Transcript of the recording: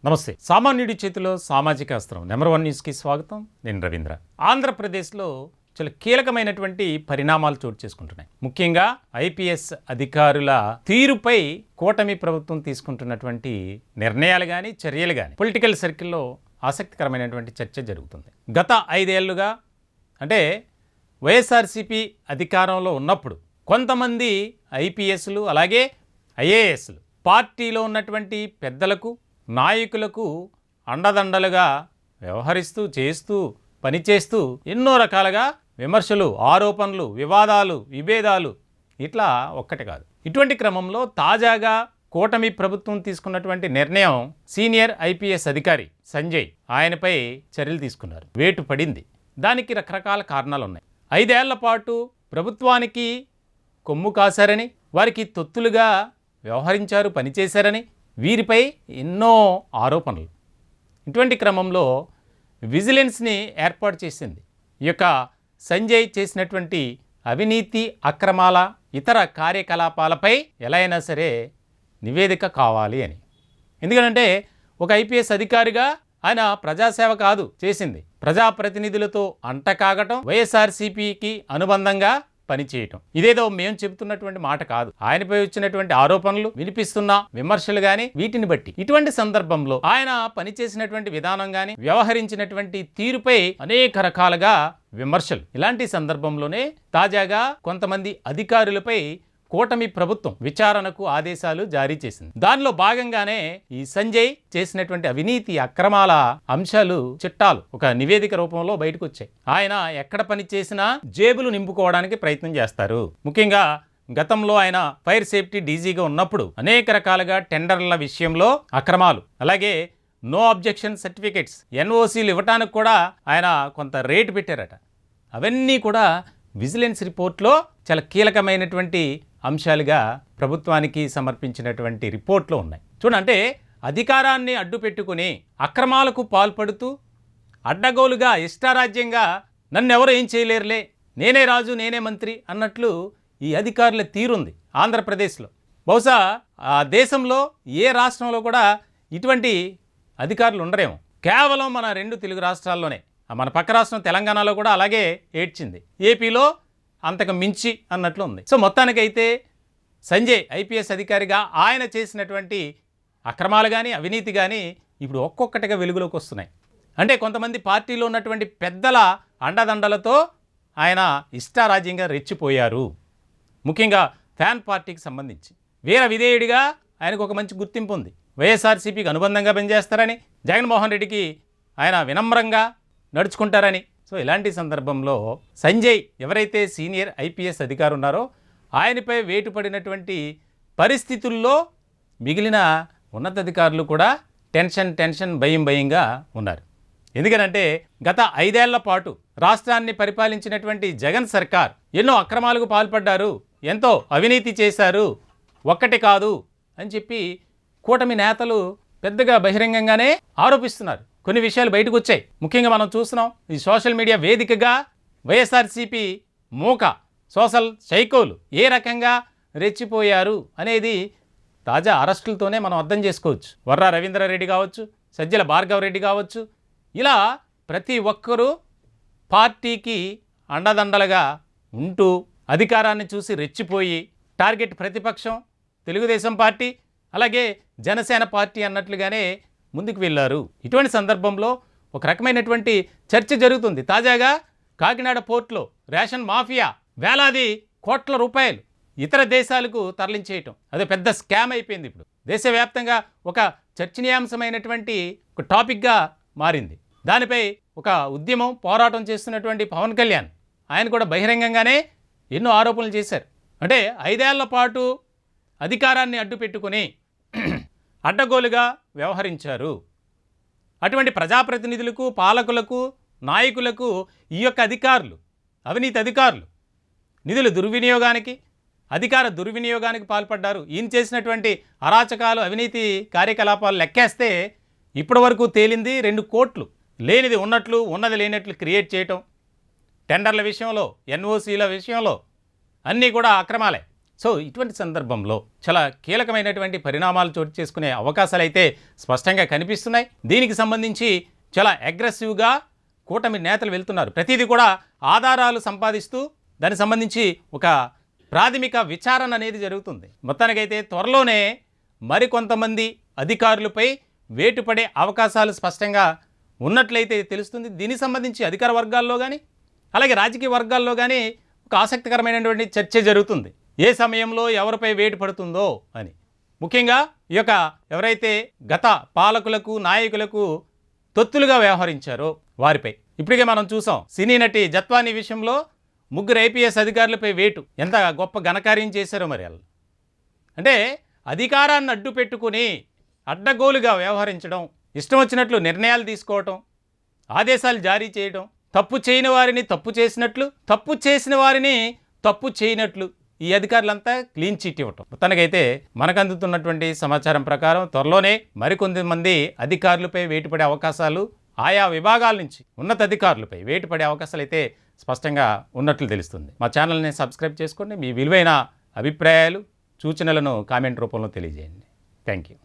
నమస్తే. సామాన్యుడి చేతిలో సామాజిక అస్త్రం నెంబర్ 1 న్యూస్కి స్వాగతం. నేను రవీంద్ర. ఆంధ్రప్రదేశ్లో చాలా కీలకమైనటువంటి పరిణామాలు చోటు చేసుకుంటున్నాయి. ముఖ్యంగా ఐపీఎస్ అధికారుల తీరుపై కూటమి ప్రభుత్వం తీసుకుంటున్నటువంటి నిర్ణయాలు కానీ చర్యలు కానీ పొలిటికల్ సర్కిల్లో ఆసక్తికరమైనటువంటి చర్చ జరుగుతుంది. గత 5 ఏళ్లుగా అంటే వైఎస్ఆర్సీపీ అధికారంలో ఉన్నప్పుడు కొంతమంది ఐపీఎస్లు అలాగే ఐఏఎస్లు పార్టీలో ఉన్నటువంటి పెద్దలకు నాయకులకు అండదండలుగా వ్యవహరిస్తూ చేస్తూ పనిచేస్తూ ఎన్నో రకాలుగా విమర్శలు, ఆరోపణలు, వివాదాలు, విభేదాలు ఇట్లా ఒక్కటి కాదు. ఇటువంటి క్రమంలో తాజాగా కూటమి ప్రభుత్వం తీసుకున్నటువంటి నిర్ణయం సీనియర్ ఐపీఎస్ అధికారి సంజయ్ ఆయనపై చర్యలు తీసుకున్నారు. వేటు పడింది. దానికి రకరకాల కారణాలు ఉన్నాయి. 5 ఏళ్ల పాటు ప్రభుత్వానికి కొమ్ము కాశారని, వారికి తొత్తులుగా వ్యవహరించారు, పనిచేశారని వీరిపై ఎన్నో ఆరోపణలు. ఇటువంటి క్రమంలో విజిలెన్స్ని ఏర్పాటు చేసింది. ఈ యొక్క సంజయ్ చేసినటువంటి అవినీతి అక్రమాల ఇతర కార్యకలాపాలపై ఎలా అయినా సరే నివేదిక కావాలి అని. ఎందుకంటే ఒక ఐపీఎస్ అధికారిగా ఆయన ప్రజాసేవ కాదు చేసింది, ప్రజాప్రతినిధులతో అంటకాగటం, వైఎస్ఆర్సీపీకి అనుబంధంగా పనిచేయటం. ఇదేదో మేము చెబుతున్నటువంటి మాట కాదు. ఆయనపై వచ్చినటువంటి ఆరోపణలు, వినిపిస్తున్న విమర్శలు కానీ వీటిని బట్టి ఇటువంటి సందర్భంలో ఆయన పనిచేసినటువంటి విధానం కానీ వ్యవహరించినటువంటి తీరుపై అనేక రకాలుగా విమర్శలు. ఇలాంటి సందర్భంలోనే తాజాగా కొంతమంది అధికారులపై కూటమి ప్రభుత్వం విచారణకు ఆదేశాలు జారీ చేసింది. దానిలో భాగంగానే ఈ సంజయ్ చేసినటువంటి అవినీతి అక్రమాల అంశాలు, చిట్టాలు ఒక నివేదిక రూపంలో బయటకు వచ్చాయి. ఆయన ఎక్కడ పని చేసినా జేబులు నింపుకోవడానికి ప్రయత్నం చేస్తారు. ముఖ్యంగా గతంలో ఆయన ఫైర్ సేఫ్టీ డీజీగా ఉన్నప్పుడు అనేక రకాలుగా టెండర్ల విషయంలో అక్రమాలు, అలాగే నో అబ్జెక్షన్ సర్టిఫికెట్స్ ఎన్ఓసీలు ఇవ్వటానికి కూడా ఆయన కొంత రేటు పెట్టారట. అవన్నీ కూడా విజిలెన్స్ రిపోర్ట్లో చాలా కీలకమైనటువంటి అంశాలుగా ప్రభుత్వానికి సమర్పించినటువంటి రిపోర్ట్లో ఉన్నాయి. చూడంటే అధికారాన్ని అడ్డు పెట్టుకుని అక్రమాలకు పాల్పడుతూ అడ్డగోలుగా ఇష్టారాజ్యంగా నన్నెవరు ఏం చేయలేరులే, నేనే రాజు నేనే మంత్రి అన్నట్లు ఈ అధికారుల తీరుంది ఆంధ్రప్రదేశ్లో. బహుశా ఆ దేశంలో ఏ రాష్ట్రంలో కూడా ఇటువంటి అధికారులు ఉండరేమో. కేవలం మన 2 తెలుగు రాష్ట్రాల్లోనే, మన పక్క రాష్ట్రం తెలంగాణలో కూడా అలాగే ఏడ్చింది, ఏపీలో అంతకు మించి అన్నట్లు ఉంది. సో మొత్తానికైతే సంజయ్ ఐపీఎస్ అధికారిగా ఆయన చేసినటువంటి అక్రమాలు కానీ అవినీతి కానీ ఇప్పుడు ఒక్కొక్కటిగా వెలుగులోకి వస్తున్నాయి. అంటే కొంతమంది పార్టీలో ఉన్నటువంటి పెద్దల అండదండలతో ఆయన ఇష్టారాజ్యంగా రెచ్చిపోయారు. ముఖ్యంగా ఫ్యాన్ పార్టీకి సంబంధించి వీర విధేయుడిగా ఆయనకు ఒక మంచి గుర్తింపు ఉంది. వైఎస్ఆర్సీపీకి అనుబంధంగా పనిచేస్తారని, జగన్మోహన్ రెడ్డికి ఆయన వినమ్రంగా నడుచుకుంటారని. సో ఇలాంటి సందర్భంలో సంజయ్ ఎవరైతే సీనియర్ ఐపీఎస్ అధికారి ఉన్నారో ఆయనపై వేటు పడినటువంటి పరిస్థితుల్లో మిగిలిన ఉన్నతాధికారులు కూడా టెన్షన్ భయంగా ఉన్నారు. ఎందుకనంటే గత 5 ఏళ్ల పాటు రాష్ట్రాన్ని పరిపాలించినటువంటి జగన్ సర్కార్ ఎన్నో అక్రమాలకు పాల్పడ్డారు, ఎంతో అవినీతి చేశారు, ఒక్కటి కాదు అని చెప్పి కూటమి నేతలు పెద్దగా బహిరంగంగానే ఆరోపిస్తున్నారు. కొన్ని విషయాలు బయటకు వచ్చాయి. ముఖ్యంగా మనం చూస్తున్నాం, ఈ సోషల్ మీడియా వేదికగా వైఎస్ఆర్సీపీ మూక సోషల్ సైకోలు ఏ రకంగా రెచ్చిపోయారు అనేది తాజా అరెస్టులతోనే మనం అర్థం చేసుకోవచ్చు. వర్రా రవీంద్రారెడ్డి కావచ్చు, సజ్జల భార్గవరెడ్డి కావచ్చు, ఇలా ప్రతి ఒక్కరూ పార్టీకి అండదండలుగా ఉంటూ అధికారాన్ని చూసి రెచ్చిపోయి టార్గెట్ ప్రతిపక్షం తెలుగుదేశం పార్టీ అలాగే జనసేన పార్టీ అన్నట్లుగానే ముందుకు వెళ్ళారు. ఇటువంటి సందర్భంలో ఒక రకమైనటువంటి చర్చ జరుగుతుంది. తాజాగా కాకినాడ పోర్టులో రేషన్ మాఫియా వేలాది కోట్ల రూపాయలు ఇతర దేశాలకు తరలించేయటం అదే పెద్ద స్కామ్ అయిపోయింది. ఇప్పుడు దేశవ్యాప్తంగా ఒక చర్చనీయాంశమైనటువంటి ఒక టాపిక్గా మారింది. దానిపై ఒక ఉద్యమం, పోరాటం చేస్తున్నటువంటి పవన్ కళ్యాణ్ ఆయన కూడా బహిరంగంగానే ఎన్నో ఆరోపణలు చేశారు. అంటే 5 ఏళ్ల పాటు అధికారాన్ని అడ్డు పెట్టుకుని అడ్డగోలుగా వ్యవహరించారు. అటువంటి ప్రజాప్రతినిధులకు, పాలకులకు, నాయకులకు ఈ యొక్క అధికారులు, అవినీతి అధికారులు నిధుల దుర్వినియోగానికి, అధికార దుర్వినియోగానికి పాల్పడ్డారు. ఈయన చేసినటువంటి అరాచకాలు, అవినీతి కార్యకలాపాలు లెక్కేస్తే ఇప్పటి వరకు తేలింది 2 కోట్లు. లేనిది ఉన్నట్లు, ఉన్నది లేనట్లు క్రియేట్ చేయటం, టెండర్ల విషయంలో, ఎన్ఓసీల విషయంలో అన్నీ కూడా అక్రమాలే. సో ఇటువంటి సందర్భంలో చాలా కీలకమైనటువంటి పరిణామాలు చోటు చేసుకునే అవకాశాలు అయితే స్పష్టంగా కనిపిస్తున్నాయి. దీనికి సంబంధించి చాలా అగ్రెసివ్గా కూటమి నేతలు వెళ్తున్నారు. ప్రతిదీ కూడా ఆధారాలు సంపాదిస్తూ దానికి సంబంధించి ఒక ప్రాథమిక విచారణ అనేది జరుగుతుంది. మొత్తానికైతే త్వరలోనే మరికొంతమంది అధికారులపై వేటు పడే అవకాశాలు స్పష్టంగా ఉన్నట్లయితే తెలుస్తుంది. దీనికి సంబంధించి అధికార వర్గాల్లో కానీ అలాగే రాజకీయ వర్గాల్లో కానీ ఒక ఆసక్తికరమైనటువంటి చర్చ జరుగుతుంది. ఏ సమయంలో ఎవరిపై వేటు పడుతుందో అని. ముఖ్యంగా ఈ యొక్క ఎవరైతే గత పాలకులకు నాయకులకు తొత్తులుగా వ్యవహరించారో వారిపై ఇప్పటికే మనం చూసాం. సినీ నటి జత్వానీ విషయంలో 3 ఐపీఎస్ అధికారులపై వేటు. ఎంత గొప్ప ఘనకార్యం చేశారో మరి వాళ్ళు. అంటే అధికారాన్ని అడ్డు పెట్టుకుని అడ్డగోలుగా వ్యవహరించడం, ఇష్టం వచ్చినట్లు నిర్ణయాలు తీసుకోవటం, ఆదేశాలు జారీ చేయడం, తప్పు చేయని వారిని తప్పు చేసినట్లు, తప్పు చేసిన వారిని తప్పు చేయనట్లు ఈ అధికారులంతా క్లీన్ చీట్ ఇవ్వటం. మొత్తానికైతే మనకు అందుతున్నటువంటి సమాచారం ప్రకారం త్వరలోనే మరికొంతమంది అధికారులపై వేటుపడే అవకాశాలు, ఆయా విభాగాల నుంచి ఉన్నతాధికారులపై వేటుపడే అవకాశాలు అయితే స్పష్టంగా ఉన్నట్లు తెలుస్తుంది. మా ఛానల్ని సబ్స్క్రైబ్ చేసుకోండి. మీ విలువైన అభిప్రాయాలు, సూచనలను కామెంట్ రూపంలో తెలియజేయండి. Thank you.